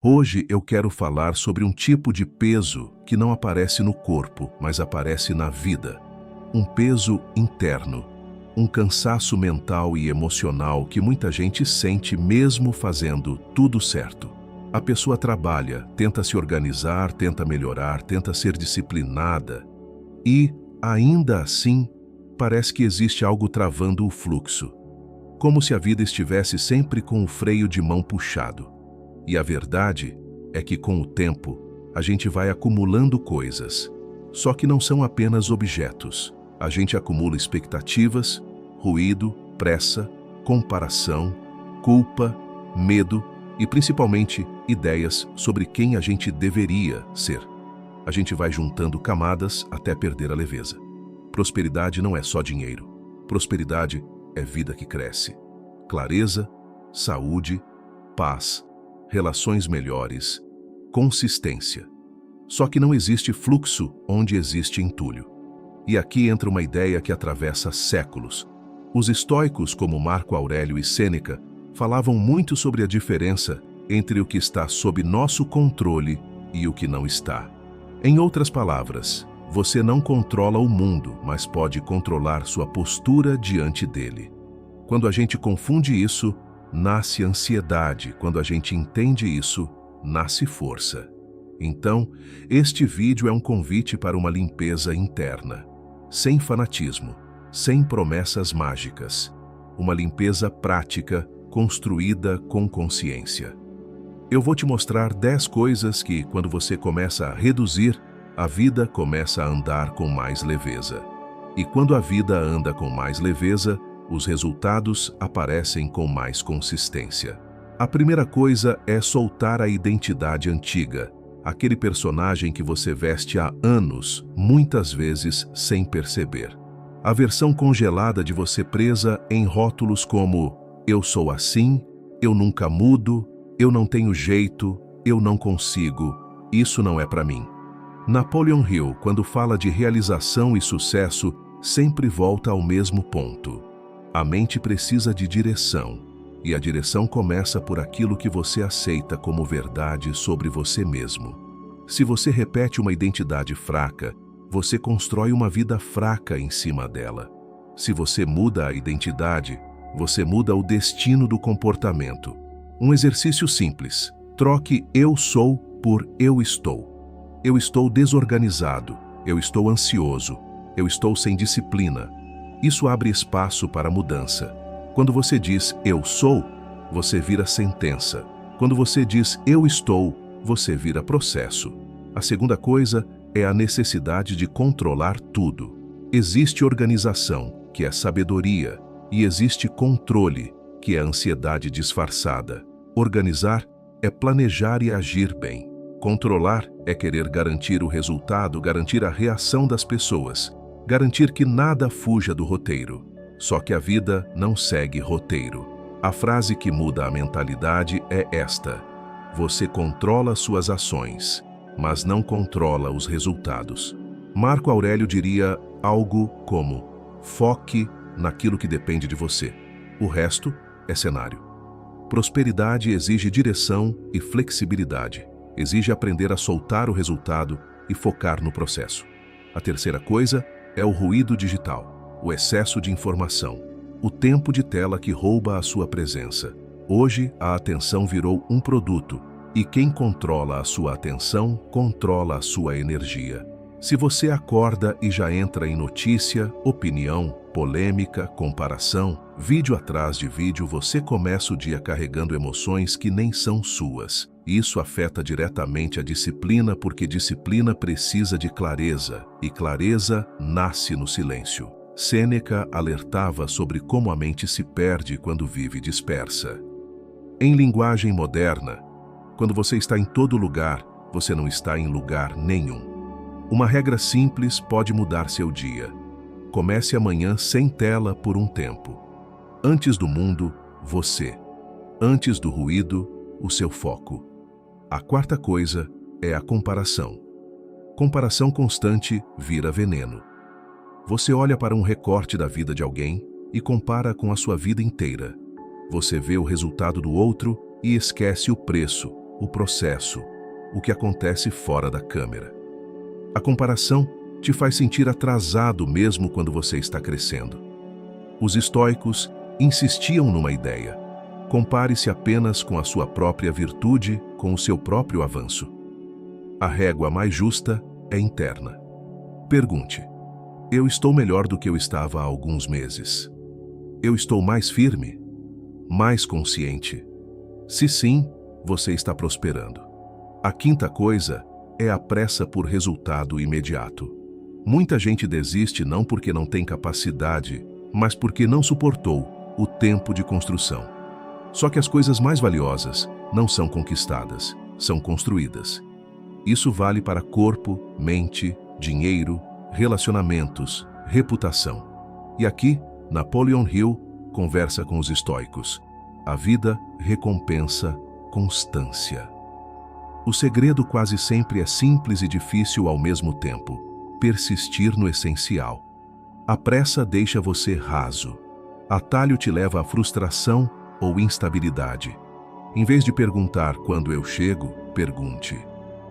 Hoje eu quero falar sobre um tipo de peso que não aparece no corpo, mas aparece na vida. Um peso interno, um cansaço mental e emocional que muita gente sente mesmo fazendo tudo certo. A pessoa trabalha, tenta se organizar, tenta melhorar, tenta ser disciplinada e, ainda assim, parece que existe algo travando o fluxo, como se a vida estivesse sempre com o freio de mão puxado. E a verdade é que, com o tempo, a gente vai acumulando coisas. Só que não são apenas objetos. A gente acumula expectativas, ruído, pressa, comparação, culpa, medo e, principalmente, ideias sobre quem a gente deveria ser. A gente vai juntando camadas até perder a leveza. Prosperidade não é só dinheiro. Prosperidade é vida que cresce. Clareza, saúde, paz, relações melhores, consistência. Só que não existe fluxo onde existe entulho. E aqui entra uma ideia que atravessa séculos. Os estoicos, como Marco Aurélio e Sêneca, falavam muito sobre a diferença entre o que está sob nosso controle e o que não está. Em outras palavras, você não controla o mundo, mas pode controlar sua postura diante dele. Quando a gente confunde isso, nasce ansiedade. Quando a gente entende isso, nasce força. Então, este vídeo é um convite para uma limpeza interna, sem fanatismo, sem promessas mágicas. Uma limpeza prática, construída com consciência. Eu vou te mostrar 10 coisas que, quando você começa a reduzir, a vida começa a andar com mais leveza. E quando a vida anda com mais leveza, os resultados aparecem com mais consistência. A primeira coisa é soltar a identidade antiga, aquele personagem que você veste há anos, muitas vezes sem perceber. A versão congelada de você presa em rótulos como eu sou assim, eu nunca mudo, eu não tenho jeito, eu não consigo, isso não é para mim. Napoleon Hill, quando fala de realização e sucesso, sempre volta ao mesmo ponto. A mente precisa de direção, e a direção começa por aquilo que você aceita como verdade sobre você mesmo. Se você repete uma identidade fraca, você constrói uma vida fraca em cima dela. Se você muda a identidade, você muda o destino do comportamento. Um exercício simples: troque eu sou por eu estou. Eu estou desorganizado, eu estou ansioso, eu estou sem disciplina. Isso abre espaço para mudança. Quando você diz eu sou, você vira sentença. Quando você diz eu estou, você vira processo. A segunda coisa é a necessidade de controlar tudo. Existe organização, que é sabedoria, e existe controle, que é ansiedade disfarçada. Organizar é planejar e agir bem. Controlar é querer garantir o resultado, garantir a reação das pessoas, garantir que nada fuja do roteiro. Só que a vida não segue roteiro. A frase que muda a mentalidade é esta: você controla suas ações, mas não controla os resultados. Marco Aurélio diria algo como: foque naquilo que depende de você. O resto é cenário. Prosperidade exige direção e flexibilidade. Exige aprender a soltar o resultado e focar no processo. A terceira coisa é o ruído digital, o excesso de informação, o tempo de tela que rouba a sua presença. Hoje, a atenção virou um produto, e quem controla a sua atenção, controla a sua energia. Se você acorda e já entra em notícia, opinião, polêmica, comparação, vídeo atrás de vídeo, você começa o dia carregando emoções que nem são suas. Isso afeta diretamente a disciplina, porque disciplina precisa de clareza, e clareza nasce no silêncio. Sêneca alertava sobre como a mente se perde quando vive dispersa. Em linguagem moderna, quando você está em todo lugar, você não está em lugar nenhum. Uma regra simples pode mudar seu dia. Comece amanhã sem tela por um tempo. Antes do mundo, você. Antes do ruído, o seu foco. A quarta coisa é a comparação. Comparação constante vira veneno. Você olha para um recorte da vida de alguém e compara com a sua vida inteira. Você vê o resultado do outro e esquece o preço, o processo, o que acontece fora da câmera. A comparação te faz sentir atrasado mesmo quando você está crescendo. Os estoicos insistiam numa ideia: compare-se apenas com a sua própria virtude, com o seu próprio avanço. A régua mais justa é interna. Pergunte: eu estou melhor do que eu estava há alguns meses? Eu estou mais firme? Mais consciente? Se sim, você está prosperando. A quinta coisa é a pressa por resultado imediato. Muita gente desiste não porque não tem capacidade, mas porque não suportou o tempo de construção. Só que as coisas mais valiosas não são conquistadas, são construídas. Isso vale para corpo, mente, dinheiro, relacionamentos, reputação. E aqui, Napoleon Hill conversa com os estoicos. A vida recompensa constância. O segredo quase sempre é simples e difícil ao mesmo tempo: persistir no essencial. A pressa deixa você raso. Atalho te leva à frustração ou instabilidade. Em vez de perguntar quando eu chego, pergunte: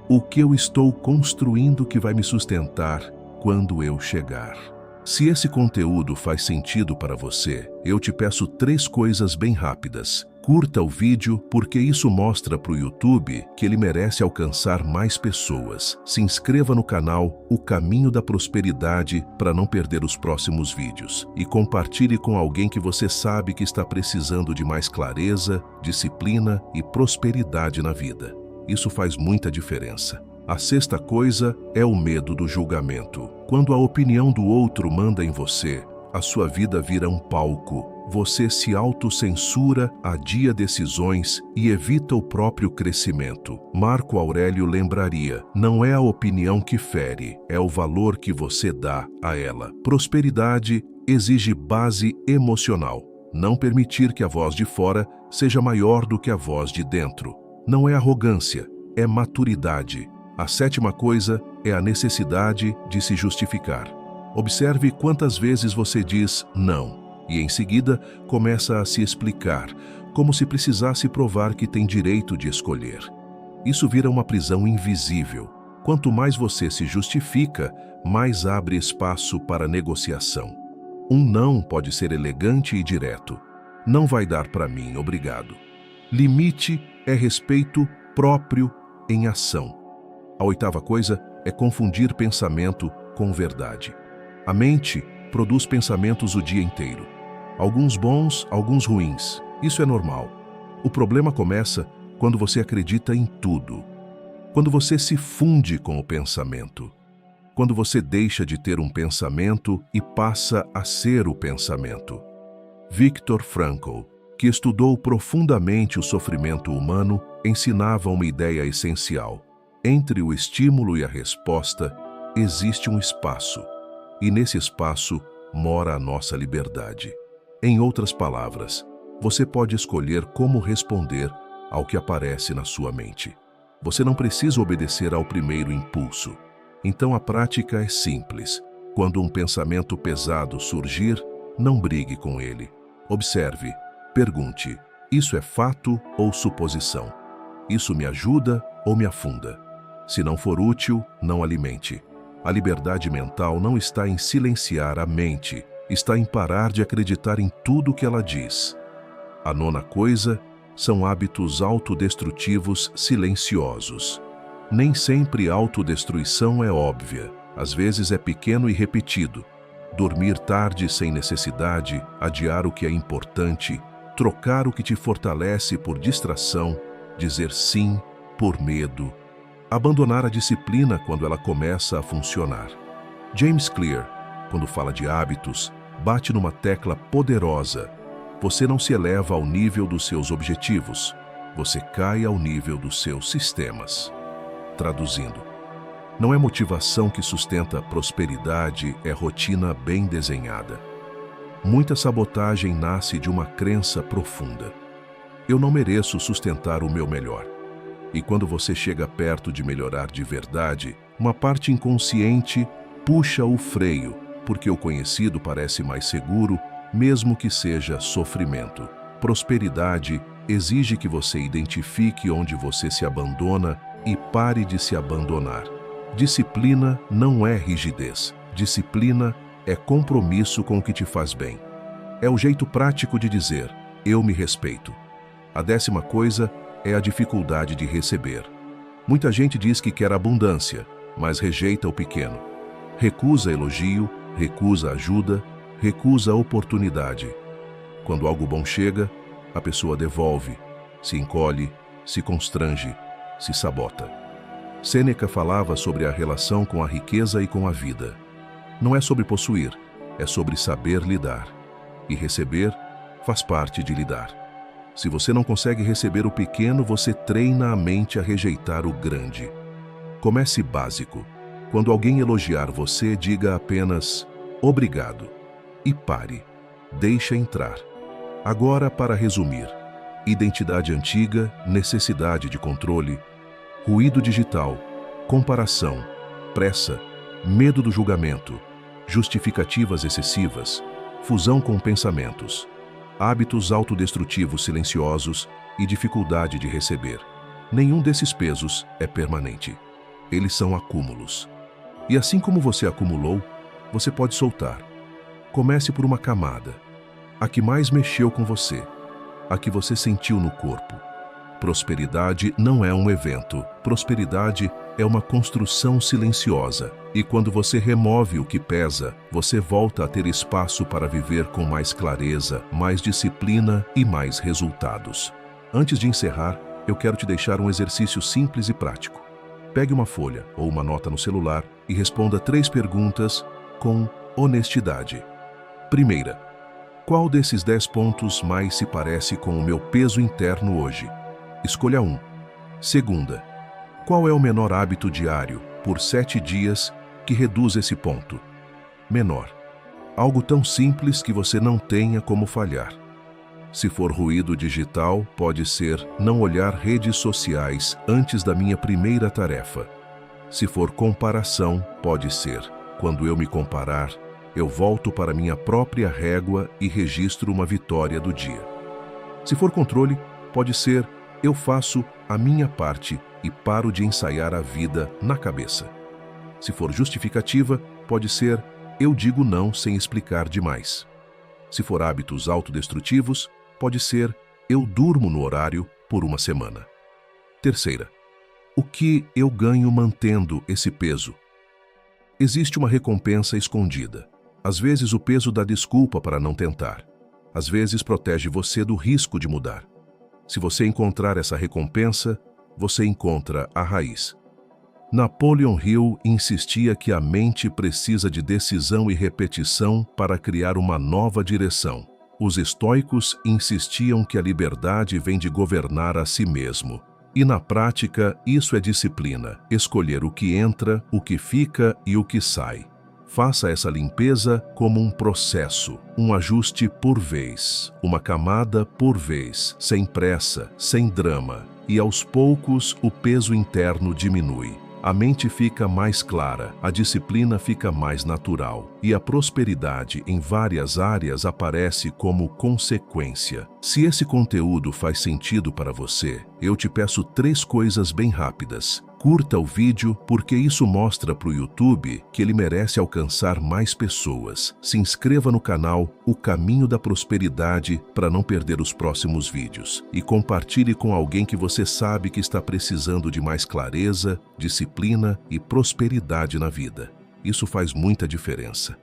o que eu estou construindo que vai me sustentar quando eu chegar? Se esse conteúdo faz sentido para você, eu te peço 3 coisas bem rápidas. Curta o vídeo, porque isso mostra para o YouTube que ele merece alcançar mais pessoas. Se inscreva no canal O Caminho da Prosperidade para não perder os próximos vídeos. E compartilhe com alguém que você sabe que está precisando de mais clareza, disciplina e prosperidade na vida. Isso faz muita diferença. A 6ª coisa é o medo do julgamento. Quando a opinião do outro manda em você, a sua vida vira um palco. Você se autocensura, adia decisões e evita o próprio crescimento. Marco Aurélio lembraria: não é a opinião que fere, é o valor que você dá a ela. Prosperidade exige base emocional. Não permitir que a voz de fora seja maior do que a voz de dentro. Não é arrogância, é maturidade. A 7ª coisa é a necessidade de se justificar. Observe quantas vezes você diz não e em seguida começa a se explicar, como se precisasse provar que tem direito de escolher. Isso vira uma prisão invisível. Quanto mais você se justifica, mais abre espaço para negociação. Um não pode ser elegante e direto. Não vai dar para mim, obrigado. Limite é respeito próprio em ação. A 8ª coisa é confundir pensamento com verdade. A mente produz pensamentos o dia inteiro. Alguns bons, alguns ruins. Isso é normal. O problema começa quando você acredita em tudo. Quando você se funde com o pensamento. Quando você deixa de ter um pensamento e passa a ser o pensamento. Viktor Frankl, que estudou profundamente o sofrimento humano, ensinava uma ideia essencial. Entre o estímulo e a resposta, existe um espaço. E nesse espaço mora a nossa liberdade. Em outras palavras, você pode escolher como responder ao que aparece na sua mente. Você não precisa obedecer ao primeiro impulso. Então a prática é simples. Quando um pensamento pesado surgir, não brigue com ele. Observe, pergunte: isso é fato ou suposição? Isso me ajuda ou me afunda? Se não for útil, não alimente. A liberdade mental não está em silenciar a mente, está em parar de acreditar em tudo que ela diz. A 9ª coisa são hábitos autodestrutivos silenciosos. Nem sempre autodestruição é óbvia, às vezes é pequeno e repetido. Dormir tarde sem necessidade, adiar o que é importante, trocar o que te fortalece por distração, dizer sim por medo, abandonar a disciplina quando ela começa a funcionar. James Clear, quando fala de hábitos, bate numa tecla poderosa. Você não se eleva ao nível dos seus objetivos, você cai ao nível dos seus sistemas. Traduzindo, não é motivação que sustenta a prosperidade, é rotina bem desenhada. Muita sabotagem nasce de uma crença profunda. Eu não mereço sustentar o meu melhor. E quando você chega perto de melhorar de verdade, uma parte inconsciente puxa o freio, porque o conhecido parece mais seguro, mesmo que seja sofrimento. Prosperidade exige que você identifique onde você se abandona e pare de se abandonar. Disciplina não é rigidez. Disciplina é compromisso com o que te faz bem. É o jeito prático de dizer, eu me respeito. A 10ª coisa é a dificuldade de receber. Muita gente diz que quer abundância, mas rejeita o pequeno. Recusa elogio, recusa ajuda, recusa oportunidade. Quando algo bom chega, a pessoa devolve, se encolhe, se constrange, se sabota. Sêneca falava sobre a relação com a riqueza e com a vida. Não é sobre possuir, é sobre saber lidar. E receber faz parte de lidar. Se você não consegue receber o pequeno, você treina a mente a rejeitar o grande. Comece básico. Quando alguém elogiar você, diga apenas obrigado e pare. Deixa entrar. Agora, para resumir: identidade antiga, necessidade de controle, ruído digital, comparação, pressa, medo do julgamento, justificativas excessivas, fusão com pensamentos, hábitos autodestrutivos silenciosos e dificuldade de receber. Nenhum desses pesos é permanente. Eles são acúmulos. E assim como você acumulou, você pode soltar. Comece por uma camada, a que mais mexeu com você, a que você sentiu no corpo. Prosperidade não é um evento. Prosperidade é uma construção silenciosa. E quando você remove o que pesa, você volta a ter espaço para viver com mais clareza, mais disciplina e mais resultados. Antes de encerrar, eu quero te deixar um exercício simples e prático. Pegue uma folha ou uma nota no celular e responda 3 perguntas com honestidade. Primeira: qual desses 10 pontos mais se parece com o meu peso interno hoje? Escolha 1. Segunda: qual é o menor hábito diário, por 7 dias, que reduz esse ponto? Menor. Algo tão simples que você não tenha como falhar. Se for ruído digital, pode ser não olhar redes sociais antes da minha primeira tarefa. Se for comparação, pode ser, quando eu me comparar, eu volto para minha própria régua e registro uma vitória do dia. Se for controle, pode ser, eu faço a minha parte e paro de ensaiar a vida na cabeça. Se for justificativa, pode ser, eu digo não sem explicar demais. Se for hábitos autodestrutivos, pode ser, eu durmo no horário por uma semana. Terceira: o que eu ganho mantendo esse peso? Existe uma recompensa escondida. Às vezes o peso dá desculpa para não tentar. Às vezes protege você do risco de mudar. Se você encontrar essa recompensa, você encontra a raiz. Napoleon Hill insistia que a mente precisa de decisão e repetição para criar uma nova direção. Os estoicos insistiam que a liberdade vem de governar a si mesmo. E na prática, isso é disciplina, escolher o que entra, o que fica e o que sai. Faça essa limpeza como um processo, um ajuste por vez, uma camada por vez, sem pressa, sem drama. E aos poucos, o peso interno diminui. A mente fica mais clara, a disciplina fica mais natural e a prosperidade em várias áreas aparece como consequência. Se esse conteúdo faz sentido para você, eu te peço 3 coisas bem rápidas. Curta o vídeo, porque isso mostra para o YouTube que ele merece alcançar mais pessoas. Se inscreva no canal O Caminho da Prosperidade para não perder os próximos vídeos. E compartilhe com alguém que você sabe que está precisando de mais clareza, disciplina e prosperidade na vida. Isso faz muita diferença.